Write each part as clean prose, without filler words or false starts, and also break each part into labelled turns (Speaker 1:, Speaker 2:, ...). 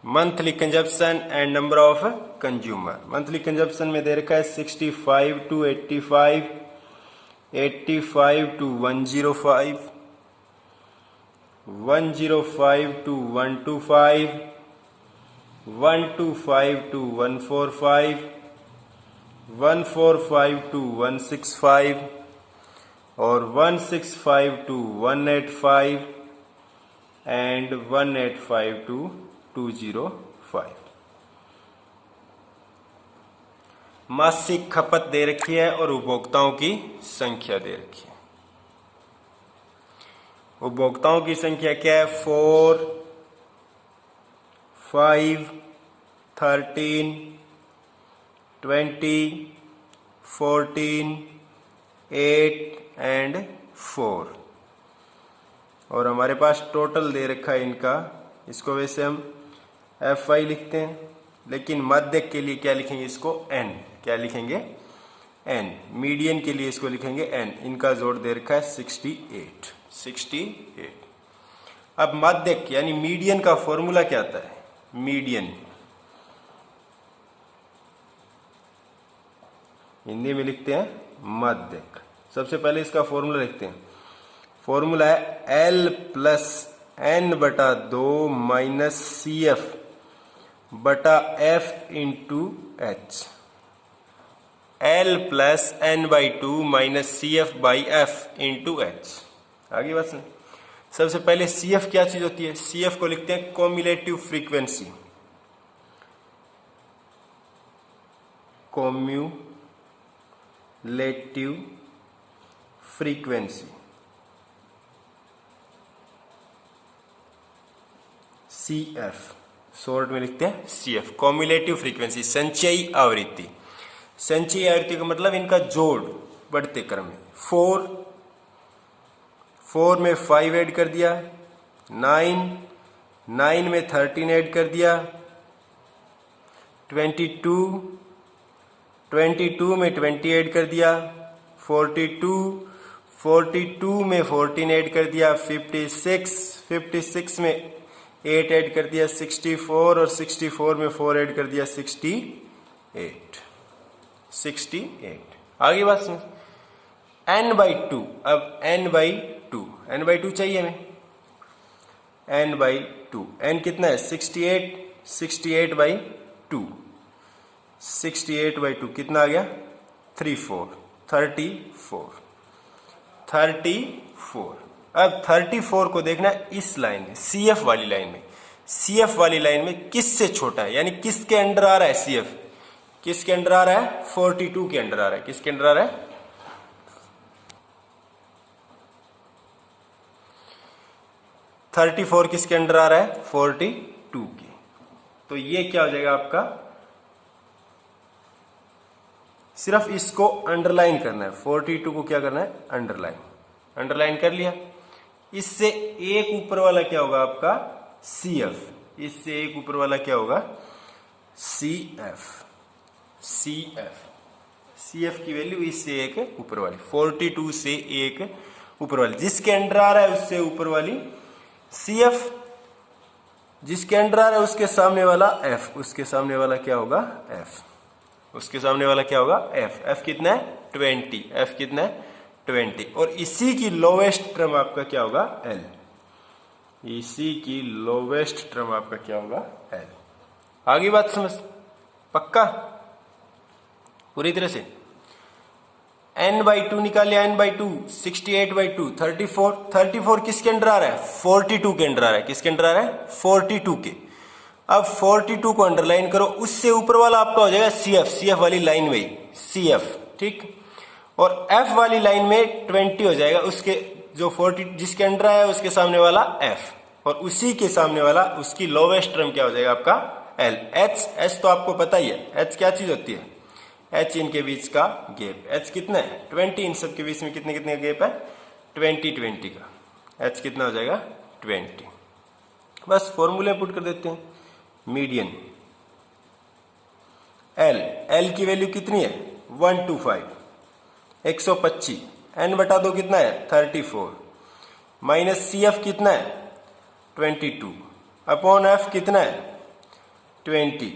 Speaker 1: Monthly consumption and number of consumer. Monthly consumption में दे रखा है 65 to 85, 85 to 105, 105 to 125, 125 to 145, 145 to 165 और 165 to 185 and 185 to 205। मासिक खपत दे रखी है और उपभोक्ताओं की संख्या दे रखी है। उपभोक्ताओं की संख्या क्या है? 4, 5, 13, 20, 14, 8 एंड 4। और हमारे पास टोटल दे रखा है इनका। इसको वैसे हम FI लिखते हैं, लेकिन माध्यक के लिए क्या लिखेंगे? इसको N। क्या लिखेंगे? N। मीडियन के लिए इसको लिखेंगे N। इनका जोड़ दे रखा है 68। 68। अब माध्यक यानी मीडियन का फॉर्मूला क्या आता है? मीडियन हिंदी में लिखते हैं माध्यक। सबसे पहले इसका फॉर्मूला लिखते हैं। फॉर्मूला है L plus N/2 minus CF बटा F into H। L plus N/2 minus CF by F into H। आगे बात सुन। सबसे पहले CF क्या चीज होती है? CF को लिखते हैं cumulative frequency. Cumulative frequency CF, short में लिखते हैं CF। कॉम्युलेटिव फ्रीक्वेंसी संचयी आवृत्ति। संचयी आवृत्ति का मतलब इनका जोड़ बढ़ते क्रम में। 4 में 5 ऐड कर दिया, 9 में 13 ऐड कर दिया, 22 में 20 ऐड कर दिया, 42 में 14 ऐड कर दिया, 56 में 8 ऐड कर दिया, 64 और 64 में 4 ऐड कर दिया, 68। आगे बात सुन। N/2। अब N/2 चाहिए हमें। N/2 N कितना है? 68/2। 68/2 कितना आ गया? 34। अब 34 को देखना है इस लाइन में, CF वाली लाइन में। CF वाली लाइन में किससे छोटा है, यानी किसके अंडर आ रहा है? CF किसके अंडर आ रहा है? 42 के अंडर आ रहा है। किसके अंडर आ रहा है? 34 किसके अंडर आ रहा है? 42 के। तो ये क्या हो जाएगा आपका? सिर्फ इसको अंडरलाइन करना है। 42 को क्या करना है? अंडरलाइन कर लिया। इससे एक ऊपर वाला क्या होगा आपका? CF। इससे एक ऊपर वाला क्या होगा? CF की वैल्यू इससे एक ऊपर वाली, 42 से एक ऊपर वाली। जिसके अंडर आ रहा है उससे ऊपर वाली CF, जिसके अंडर आ रहा है उसके सामने वाला F। उसके सामने वाला क्या होगा? F। उसके सामने वाला क्या होगा? F कितना है? 20। F कितना है? 20। और इसी की लोवेस्ट टर्म आपका क्या होगा? L। इसी की लोवेस्ट टर्म आपका क्या होगा? L। आगे बात समझ? पक्का? पूरी तरह से। N/2 निकाल लिया। N/2 68/2 34 किसके अंडर आ रहा है? 42 के अंडर आ रहा है। किसके अंडर आ रहा है? 42 के। अब 42 को अंडरलाइन करो। उससे ऊपर वाला आपका हो जाएगा CF वाली लाइन में CF, ठीक। और F वाली लाइन में 20 हो जाएगा। उसके जो 40 जिसके अंडर आया उसके सामने वाला F, और उसी के सामने वाला उसकी लोवेस्ट टर्म क्या हो जाएगा आपका? L। H तो आपको पता ही है। H क्या चीज होती है? H इनके बीच का गैप। H कितना है? 20। इन सब के बीच में कितने कितने गैप है? 20 का। H कितना हो जाएगा? 20। बस फॉर्मूले पुट कर देते हैं। मीडियन L की वैल्यू कितनी है? 125, 125। N/2 कितना है? 34 माइनस CF कितना है? 22 अपॉन F कितना है? 20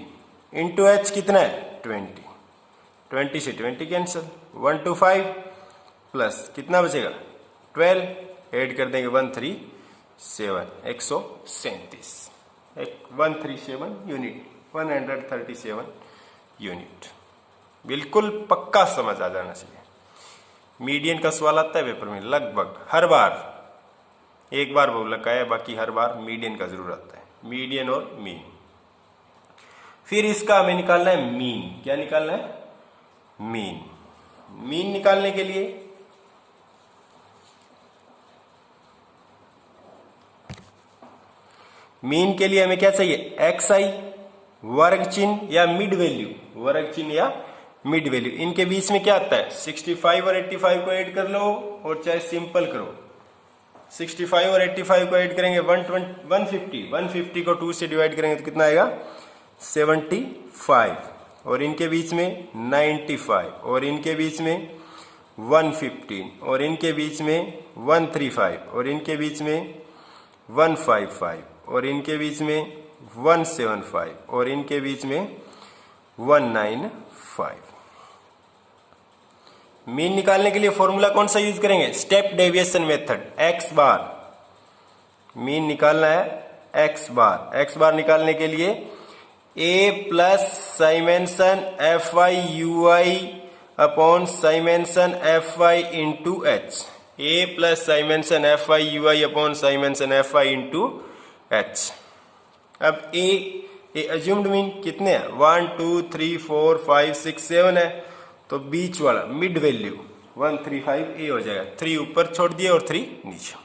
Speaker 1: इंटू एच कितना है 20, 20 से 20 कैंसिल, 125 प्लस कितना बचेगा 12, ऐड कर देंगे 137 137 यूनिट, 137 यूनिट। बिल्कुल पक्का समझ आ जाना चाहिए। मीडियन का सवाल आता है पेपर में लगभग हर बार, एक बार बहुलक का है, बाकी हर बार मीडियन का जरूर आता है, मीडियन और मीन। फिर इसका हमें निकालना है मीन। क्या निकालना है मीन। मीन निकालने के लिए मीन के लिए हमें क्या चाहिए एक्स आई, वर्ग चिन्ह या मिड वैल्यू, वर्ग चिन्ह या मिड वैल्यू। इनके बीच में क्या आता है 65 और 85 को ऐड कर लो और चाहे सिंपल करो। 65 और 85 को ऐड करेंगे 150 को 2 से डिवाइड करेंगे तो कितना आएगा 75, और इनके बीच में 95, और इनके बीच में 115, और इनके बीच में 135, और इनके बीच में 155, और इनके बीच में 175, और इनके बीच में 195। मीन निकालने के लिए फॉर्मूला कौन सा यूज करेंगे step deviation method, X bar. Mean निकालना है एक्स बार। एक्स बार निकालने के लिए A plus summation F Y U I upon summation F Y into H, A plus summation F Y U I upon summation F Y into H. अब A assumed mean कितने हैं 1 2 3 4 5 6 7 है, तो बीच वाला mid value 135 ए हो जाएगा, 3 ऊपर छोड़ दिए और 3 नीचे।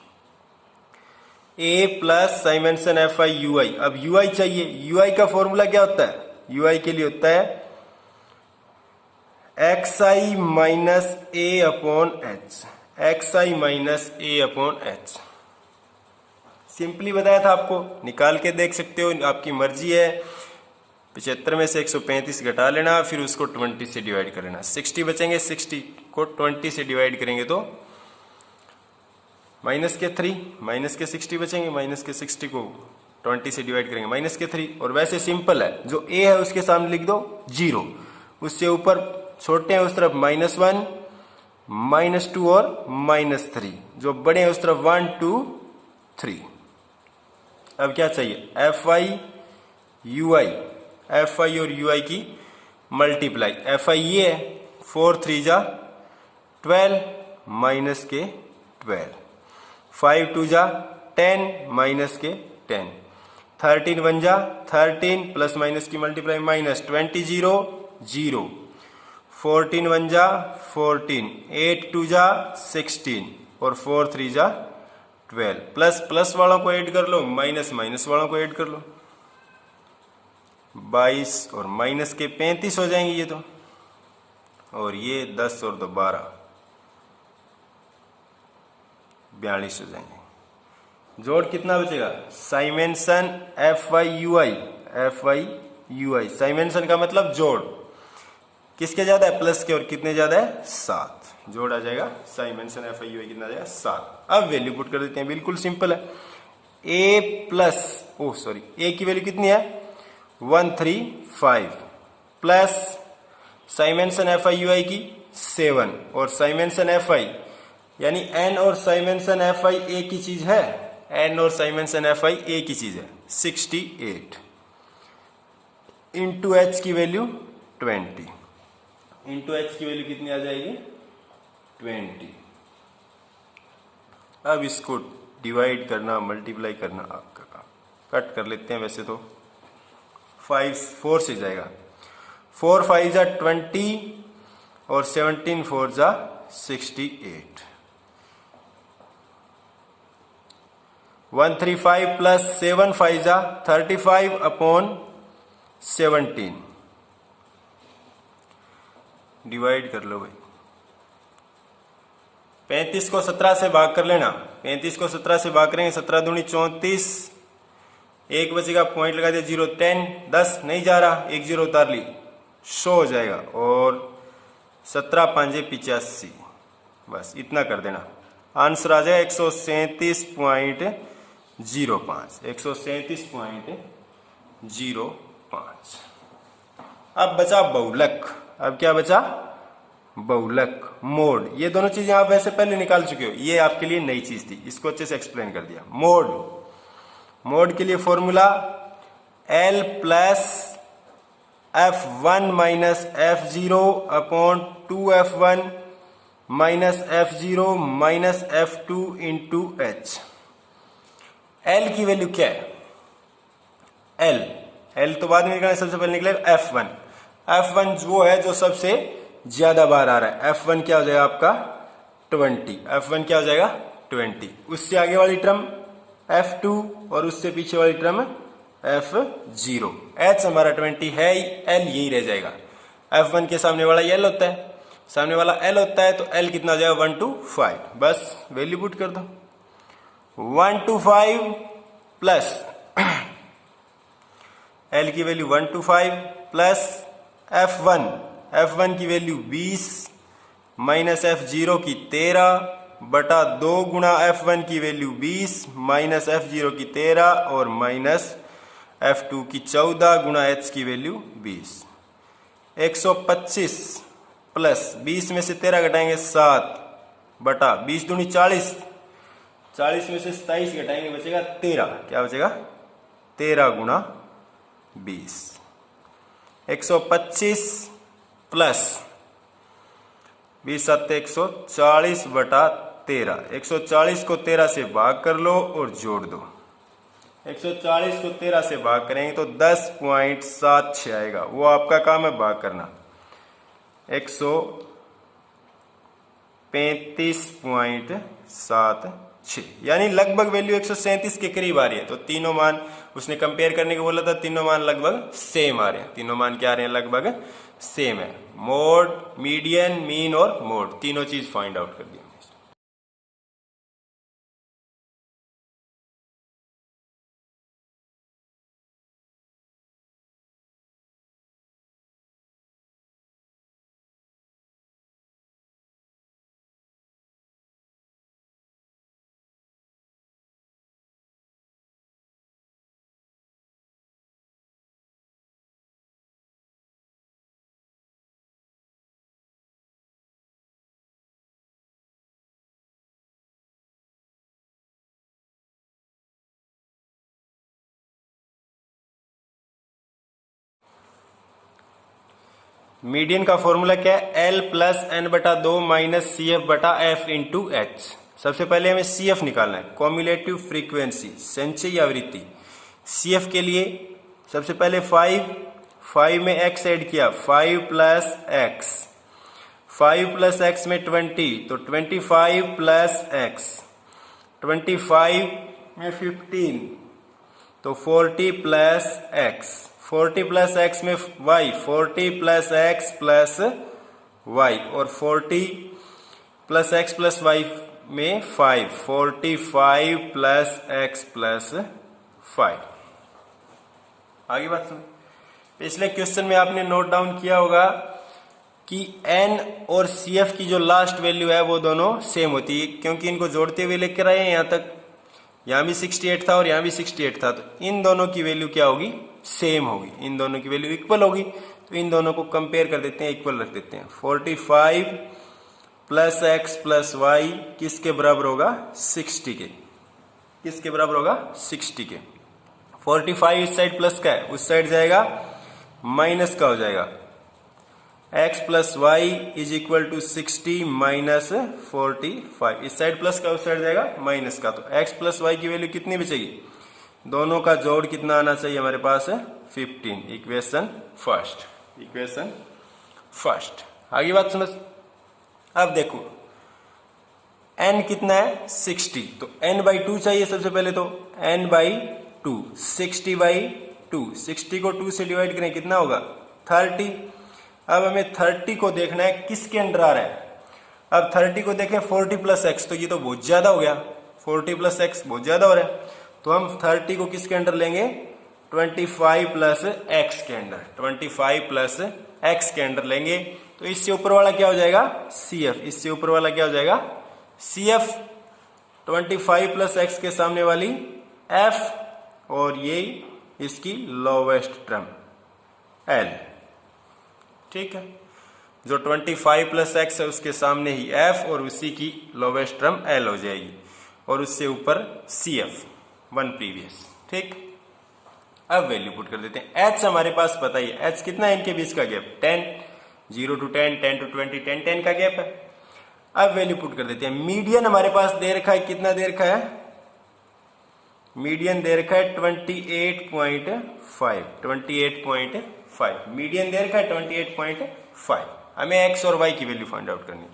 Speaker 1: ए plus summation F I you आई। अब यू आई चाहिए, यू आई का फॉर्मूला क्या होता है यू आई के लिए होता है एक्स आई माइनस ए अपॉन एच, एक्स आई माइनस ए अपॉन एच। सिंपली बताया था आपको, निकाल के देख सकते हो, आपकी मर्जी है। 75 में से 135 घटा लेना, फिर उसको 20 से डिवाइड कर लेना, 60 बचेंगे, 60 को 20 से डिवाइड करेंगे तो माइनस के 3, माइनस के 60 बचेंगे, माइनस के 60 को 20 से डिवाइड करेंगे माइनस के 3। और वैसे सिंपल है, जो ए है उसके सामने लिख दो 0, उससे ऊपर छोटे हैं उस तरफ -1 -2 और -3, जो बड़े हैं उस तरफ 1 2 3। अब क्या चाहिए F I you I, F I और यू आई की मल्टीप्लाई। एफ आई ये है 4 3 जा 12 माइनस के 12, 5 2 जा 10 माइनस के 10, 13 1 जा 13 प्लस माइनस की मल्टीप्लाई माइनस 20 0 0, 14 1 जा 14, 8 2 जा 16 और 4 3 जा 12। प्लस प्लस वालों को ऐड कर लो, माइनस माइनस वालों को ऐड कर लो, 22 और माइनस के 35 हो जाएंगे ये तो, और ये 10 और 2 12 42 हो जाएंगे। जोड़ कितना बचेगा summation F Y U I, F Y U I. Summation का मतलब जोड़, किसके ज्यादा है प्लस के, और कितने ज्यादा है 7, जोड़ आ जाएगा साइमेंसन एफ आई यू आई कितना आ जाएगा 7। अब वैल्यू पुट कर देते हैं, बिल्कुल सिंपल है। ए प्लस ए की वैल्यू कितनी है 135 plus summation F I you आई की 7, और साइमेंसन एफ आई यानी एन और साइमेंसन एफ आई ए की चीज है, एन और साइमेंसन एफ आई ए की चीज है 68 इंटू एच की वैल्यू 20, इंटू एच की वैल्यू कितनी आ जाएगी 20। अब इसको डिवाइड करना मल्टीप्लाई करना आपका काम, कट कर लेते हैं। वैसे तो 4 से जाएगा, 4 5 जा 20 और 17 4 जा 68, 135 प्लस 7 5 जा 35 अपॉन 17, डिवाइड कर लो भाई। 35 को 17 से भाग कर लेना, 35 को 17 से भाग करेंगे 17 दूनी 34, एक बचेगा पॉइंट लगा दिया 0 10 10 नहीं जा रहा, 1 0 उतार ली, 100 हो जाएगा, और 17 5 85, बस इतना कर देना, आंसर आ जाएगा 137.05, 137.05। 5। अब बचा बहुलक। अब क्या बचा? बहुलक, मोड। ये दोनों चीजें आप वैसे पहले निकाल चुके हो, ये आपके लिए नई चीज थी, इसको अच्छे से एक्सप्लेन कर दिया। मोड, मोड के लिए formula L plus F1 minus F0 upon 2F1 minus F0 minus F2 into H। L की वैल्यू क्या है? L तो बाद में निकालना, सबसे पहले निकलेगा F1। F1 वो है जो सबसे ज्यादा बार आ रहा है। F1 क्या हो जाएगा आपका? 20। F1 क्या हो जाएगा? 20। उससे आगे वाली टर्म F2 और उससे पीछे वाली टर्म F0। H हमारा 20 है ही, L यही रह जाएगा। F1 के सामने वाला L होता है, सामने वाला L होता है, तो L कितना हो जाएगा? 1 to 5। बस वैल्यू पुट कर दो। 1 to 5 प्लस L की वैल्यू 1 to 5 प्लस F1 की वैल्यू 20 माइनस F0 की 13 बटा 2 गुणा F1 की वैल्यू 20 माइनस F0 की 13 और माइनस F2 की 14 गुणा H की वैल्यू 20। 125 प्लस 20 में से 13 घटाएंगे 7 बटा 20 दूनी 40, 40 में से 27 घटाएंगे बचेगा 13। क्या बचेगा? 13 गुणा 20। 125 प्लस 20 7 140 बटा 13। 140 को 13 से भाग कर लो और जोड़ दो। 140 को 13 से भाग करेंगे तो 10.76 आएगा। वो आपका काम है भाग करना। 135.76 यानी लगभग वैल्यू 137 के करीब आ रही है। तो तीनों मान उसने कंपेयर करने को बोला था, तीनों मान लगभग सेम आ रहे हैं। तीनों मान क्या आ रहे हैं? लगभग सेम है। मोड, मीडियन, मीन और मोड, तीनों चीज फाइंड आउट कर दी। मीडियन का फॉर्मूला क्या है? L प्लस एन बटा 2 माइनस सी एफ बटा एफ इंटू एच। सबसे पहले हमें सी एफ निकालना है, कॉम्युलेटिव फ्रीक्वेंसी, संचयी आवृत्ति। सी एफ के लिए सबसे पहले 5 में x ऐड किया, 5 प्लस एक्स, 5 प्लस एक्स में 20 तो 25 प्लस एक्स, 25 में 15 तो 40 प्लस एक्स, 40 प्लस एक्स में y, 40 plus x plus y और 40 प्लस एक्स प्लस y में 5, 45 प्लस एक्स प्लस 5। आगे बात सुन। पिछले क्वेश्चन में आपने नोट डाउन किया होगा कि n और CF की जो लास्ट वैल्यू है वो दोनों सेम होती है, क्योंकि इनको जोड़ते हुए लेकर आए यहाँ तक। यहाँ भी 68 था और यहाँ भी 68 था, तो इन दोनों की वैल्यू क्या होगी? सेम होगी। इन दोनों की वैल्यू इक्वल होगी, तो इन दोनों को कंपेयर कर देते हैं, इक्वल रख देते हैं। 45 प्लस एक्स प्लस वाई किसके बराबर होगा? 60 के। किसके बराबर होगा? 60 के। 45 इस साइड प्लस का है, उस साइड जाएगा माइनस का हो जाएगा। x plus Y is equal to 60 minus 45। इस साइड प्लस का, उस साइड जाएगा माइनस का, तो x प्लस वाई की वैल्यू कितनी बचेगी? दोनों का जोड़ कितना आना चाहिए हमारे पास? 15। Equation first, equation first. आगे बात समझ। अब देखो n कितना है? 60, तो n/2 चाहिए सबसे पहले, तो n/2, 60/2, 60 को 2 से डिवाइड करें कितना होगा? 30। अब हमें 30 को देखना है किसके अंडर आ रहा है। अब 30 को देखें 40 प्लस एक्स, तो ये तो बहुत ज्यादा हो गया, 40 प्लस एक्स बहुत ज्यादा हो रहा है, तो हम 30 को किसके अंडर लेंगे? 25 प्लस एक्स के अंडर, 25 प्लस एक्स के अंडर लेंगे। तो इससे ऊपर वाला क्या हो जाएगा? CF। इससे ऊपर वाला क्या हो जाएगा? CF। 25 प्लस एक्स के सामने वाली F और ये इसकी लोवेस्ट टर्म, एल। ठीक है, जो 25 प्लस एक्स है उसके सामने ही एफ और उसी की लोवेस्ट टर्म एल हो जाएगी और उससे ऊपर सी एफ वन प्रीवियस। ठीक, अब वैल्यू पुट कर देते हैं। एच हमारे पास पता ही है, एच कितना है इनके बीच का गैप 10, 0 to 10, 10 to 20, 10 10 का गैप है। अब वैल्यू पुट कर देते हैं। मीडियन हमारे पास दे रखा है, कितना दे रखा है, मीडियन दे रखा है 28.5, 28.5 मीडियन दे रखा है 28.5। हमें एक्स और वाई की वैल्यू फाइंड आउट करनी है।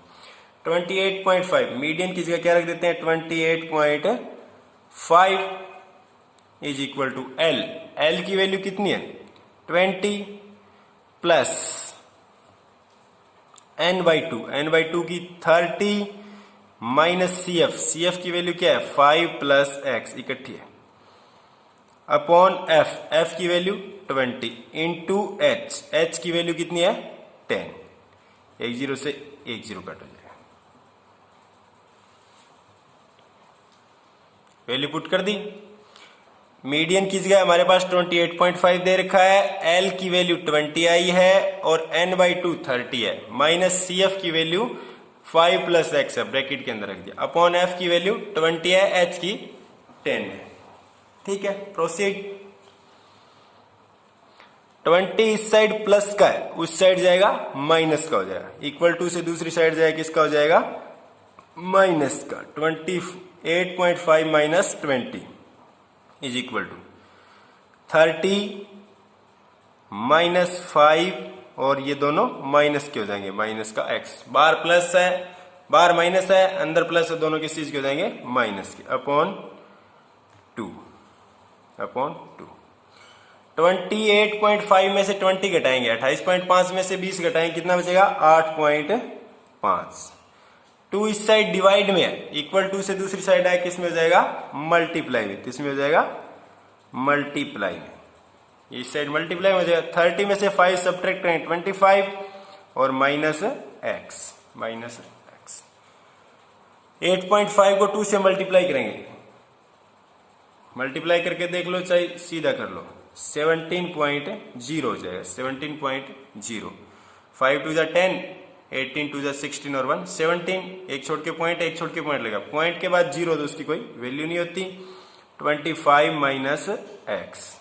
Speaker 1: 28.5 मीडियन की जगह क्या रख देते हैं, 28.5 is equal to L. L की वैल्यू कितनी है, 20 plus n by two, n by two की 30 minus C F, C F की वैल्यू क्या है 5 प्लस एक्स इकट्ठी है, अपॉन एफ, एफ की वैल्यू 20 इंटू एच, एच की वैल्यू कितनी है 10। एक जीरो से एक जीरो कट हो जाएगा। वैल्यू पुट कर दी। मीडियन की जगह हमारे पास 28.5 दे रखा है, एल की वैल्यू 20 आई है और n बाई टू 30 है, माइनस सी एफ की वैल्यू 5 प्लस एक्स है, ब्रैकेट के अंदर रख दिया, अपॉन एफ की वैल्यू 20 है, एच की 10 है। ठीक है, प्रोसीड। 20 इस साइड प्लस का है, उस साइड जाएगा माइनस का हो जाएगा, इक्वल टू से दूसरी साइड जाएगा किसका हो जाएगा माइनस का। 28.5 minus 20 is equal to 30 minus 5 और ये दोनों माइनस के हो जाएंगे, माइनस का एक्स, बार प्लस है बार माइनस है, अंदर प्लस है, दोनों किस चीज के हो जाएंगे माइनस के, अपॉन 2, अपॉन 2। 28.5 में से 20 घटाएंगे, 28.5 में से 20 घटाएंगे, कितना बचेगा 8.5। 2 इस साइड डिवाइड में है, इक्वल टू से दूसरी साइड है, किस में हो जाएगा मल्टीप्लाई में, किस में हो जाएगा मल्टीप्लाई में, इस साइड मल्टीप्लाई में हो जाएगा। 30 में से 5 सब्ट्रैक्ट करें 25 और माइनस एक्स, माइनस एक्स। 8.5 को 2 से मल्टीप्लाई करेंगे, मल्टीप्लाई करके देख लो चाहे सीधा कर लो, 17.0 हो जाएगा, 17.0। 5 टू 10, 18 टू 16 और 1 17, एक छोड़ के पॉइंट, एक छोड़ के पॉइंट लगा, पॉइंट के बाद जीरो तो उसकी कोई वैल्यू नहीं होती। 25 माइनस एक्स,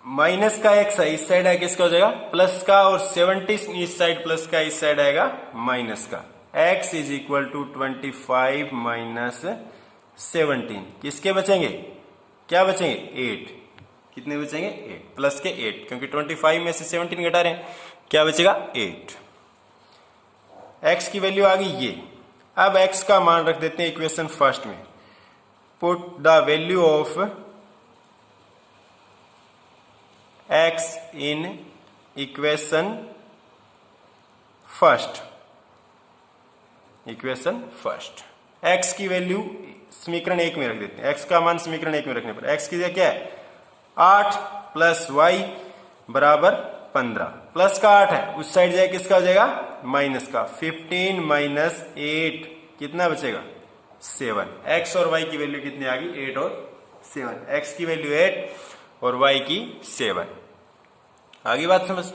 Speaker 1: माइनस का एक्स है इस साइड है, किसका हो जाएगा प्लस का, और 70 इस साइड प्लस का, इस साइड आएगा माइनस का। x is equal to 25 minus 17, किसके बचेंगे क्या बचेंगे 8, कितने बचेंगे 8, प्लस के 8, क्योंकि 25 में से 17 घटा रहे हैं, क्या बचेगा 8। x की वैल्यू आ गई ये। अब x का मान रख देते हैं इक्वेशन फर्स्ट में, put the value of x in equation first, equation first. x की वैल्यू समीकरण 1 में रख देते हैं, x का मान समीकरण 1 में रखने पर x की जगह क्या है 8 प्लस वाई बराबर 15, प्लस का 8 है, उस साइड जाए किसका हो जाएगा माइनस का। 15 माइनस 8 कितना बचेगा 7। x और y की वैल्यू कितनी आ गई 8 और 7, x की वैल्यू 8 और y की 7। आगे बात समझ।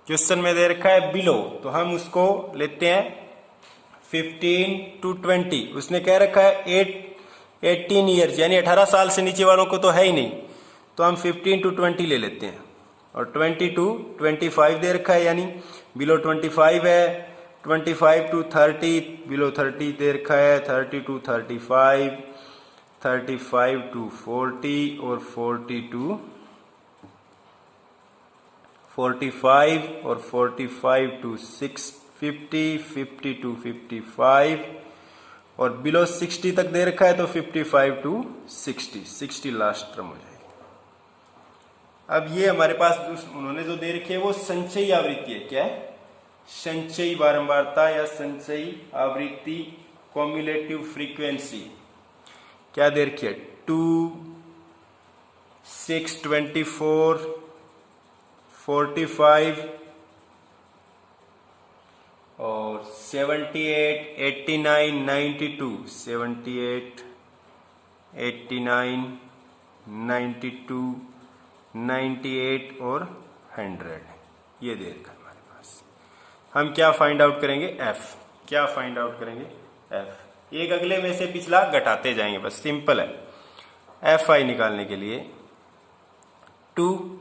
Speaker 1: क्वेश्चन में दे रखा है बिलो, तो हम उसको लेते हैं 15 to 20। उसने कह रखा है 18 ईयर्स, यानी 18 साल से नीचे वालों को तो है ही नहीं, तो हम 15 to 20 ले लेते हैं। और 20 to 25 दे रखा है, यानी बिलो 25 है। 25 to 30, बिलो 30 दे रखा है। 30 to 35, 35 to 40 और 40 to 45 और 45 to 50, 50 to 55 और बिलो 60 तक दे रखा है, तो 55 to 60 लास्ट टर्म हो जाएगी। अब ये हमारे पास उन्होंने जो दे रखी है वो संचयी आवृत्ति है। क्या है? संचयी बारंबारता या संचयी आवृत्ति, कॉम्युलेटिव फ्रीक्वेंसी। क्या दे रखी है? 2, 6, 24, 45 और 78, 89, 92, 78, 89, 92, 98 और 100, ये दे रखा है हमारे पास। हम क्या फाइंड आउट करेंगे? एफ। क्या फाइंड आउट करेंगे? एफ। एक अगले में से पिछला घटाते जाएंगे, बस सिंपल है। एफ आई निकालने के लिए 2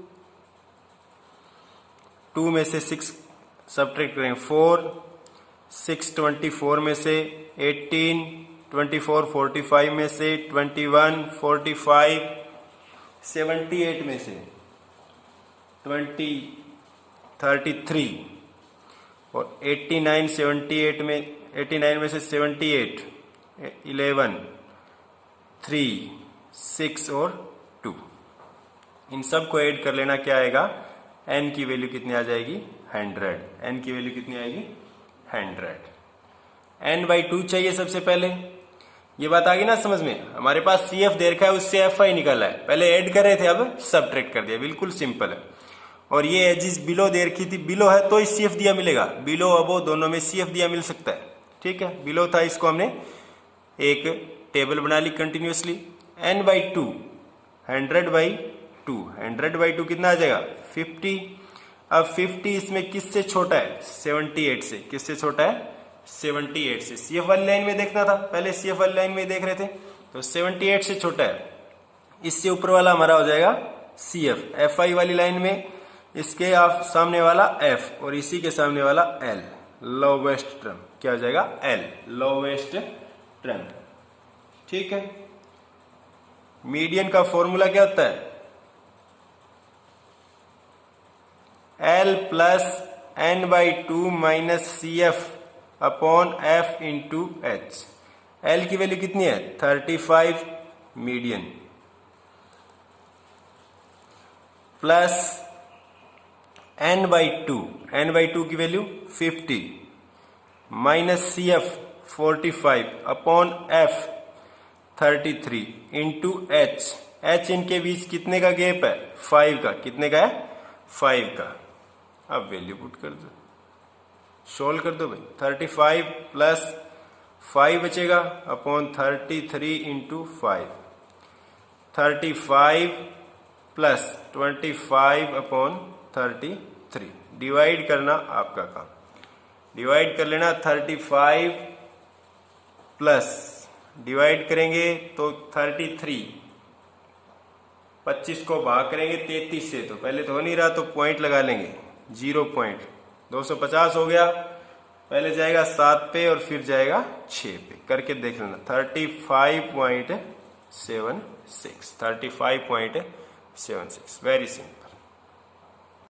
Speaker 1: में से 6 सब्ट्रैक्ट करेंगे 4, 6 24 में से 18, 24 45 में से 21, 45 78 में से 20, 33 और 89 78 में 89 में से 78, 11, 3, 6 और 2। इन सब को ऐड कर लेना, क्या आएगा? n की वैल्यू कितनी आ जाएगी? 100। n की वैल्यू कितनी आएगी? 100। n/2 चाहिए सबसे पहले। ये बात आ गई ना समझ में? हमारे पास CF दे रखा है, उससे FI निकाला है। पहले ऐड कर रहे थे, अब सब्ट्रैक्ट कर दिया। बिल्कुल सिंपल है। और ये एजिस बिलो दे रखी थी, बिलो है तो ही CF दिया मिलेगा। बिलो अबो दोनों में CF दिया मिल सकता है। ठीक है, बिलो था, इसको हमने एक टेबल बना ली कंटिन्यूसली। n/2 100/2, 100/2 कितना आ जाएगा? 50। अब 50 इसमें किससे छोटा है? 78 से। किससे छोटा है? 78 से। CF वाली लाइन में देखना था, पहले CF वाली लाइन में देख रहे थे, तो 78 से छोटा है। इससे ऊपर वाला हमारा हो जाएगा CF। FI वाली लाइन में इसके सामने वाला F और इसी के सामने वाला L, लोवेस्ट टर्म। क्या हो जाएगा? L, lowest term. ठीक है। मीडियन का फॉर्मूला क्या होता है? L plus n/2 minus CF upon F into H। L की वैल्यू कितनी है? 35 मीडियन, प्लस n/2 की value 50 minus CF 45 upon F 33 into H इनके बीच कितने का गैप है? 5 का। कितने का है? 5 का। अब वैल्यू पुट कर दो, सोल्व कर दो भाई। 35 प्लस 5 बचेगा upon 33 into 5, 35 plus 25 upon 33। Divide करना आपका काम, डिवाइड कर लेना। 35 प्लस डिवाइड करेंगे तो 33, 25 को भाग करेंगे 33 से, तो पहले तो हो नहीं रहा, तो पॉइंट लगा लेंगे 0 पॉइंट। 250 हो गया। पहले जाएगा 7 पे और फिर जाएगा 6 पे, करके देख लेना। 35.76, 35.76, वेरी सिंपल।